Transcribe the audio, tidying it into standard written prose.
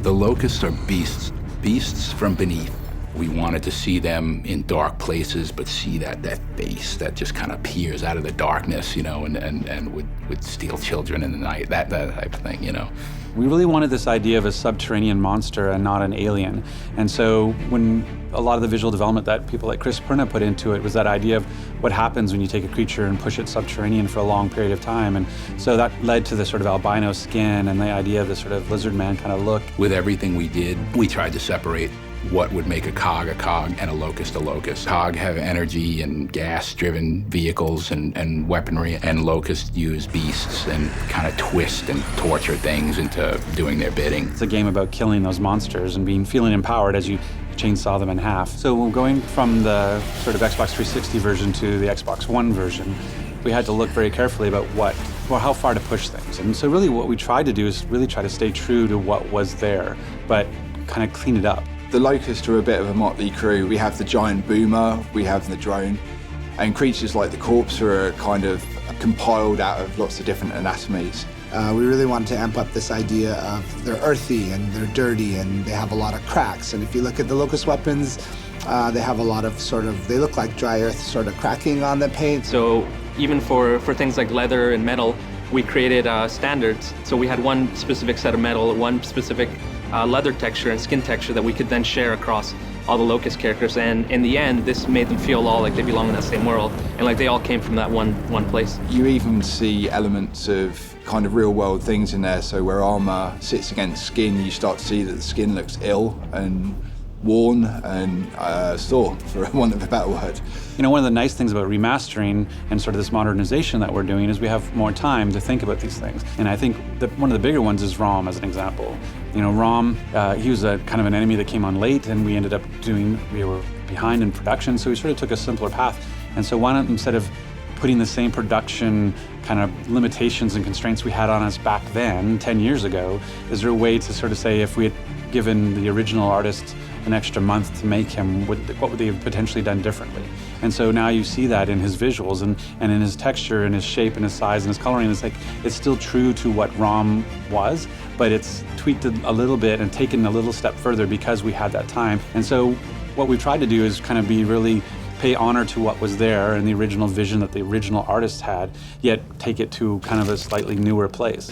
The Locusts are beasts, beasts from beneath. We wanted to see them in dark places, but see that face that just kind of peers out of the darkness, you know, and would steal children in the night, that type of thing, you know. We really wanted this idea of a subterranean monster and not an alien. And so when a lot of the visual development that people like Chris Perna put into it was that idea of what happens when you take a creature and push it subterranean for a long period of time. And so that led to the sort of albino skin and the idea of the sort of lizard man kind of look. With everything we did, we tried to separate what would make a cog and a locust a locust. Cog have energy and gas-driven vehicles and weaponry, and locusts use beasts and kind of twist and torture things into doing their bidding. It's a game about killing those monsters and feeling empowered as you chainsaw them in half. So we're going from the sort of Xbox 360 version to the Xbox One version. We had to look very carefully about how far to push things. And so really what we tried to do is really try to stay true to what was there, but kind of clean it up. The Locusts are a bit of a motley crew. We have the giant boomer, we have the drone, and creatures like the corpse are kind of compiled out of lots of different anatomies. We really wanted to amp up this idea of they're earthy and they're dirty and they have a lot of cracks. And if you look at the Locust weapons, they have a lot of they look like dry earth sort of cracking on the paint. So even for things like leather and metal, we created standards. So we had one specific set of metal, one specific leather texture and skin texture that we could then share across all the Locust characters. And in the end, this made them feel all like they belong in that same world, and like they all came from that one place. You even see elements of kind of real world things in there. So where armor sits against skin, you start to see that the skin looks ill and worn and sore, for want of a better word. You know, one of the nice things about remastering and sort of this modernization that we're doing is we have more time to think about these things. And I think that one of the bigger ones is Rom, as an example. You know, Rom, he was a kind of an enemy that came on late, and we ended up we were behind in production, so we sort of took a simpler path. And so why not, instead of putting the same production kind of limitations and constraints we had on us back then, 10 years ago, is there a way to sort of say, if we had given the original artist an extra month to make him, what would they have potentially done differently? And so now you see that in his visuals and in his texture and his shape and his size and his coloring. It's like, it's still true to what Rom was, but it's tweaked it a little bit and taken a little step further because we had that time. And so what we've tried to do is kind of pay honor to what was there and the original vision that the original artists had, yet take it to kind of a slightly newer place.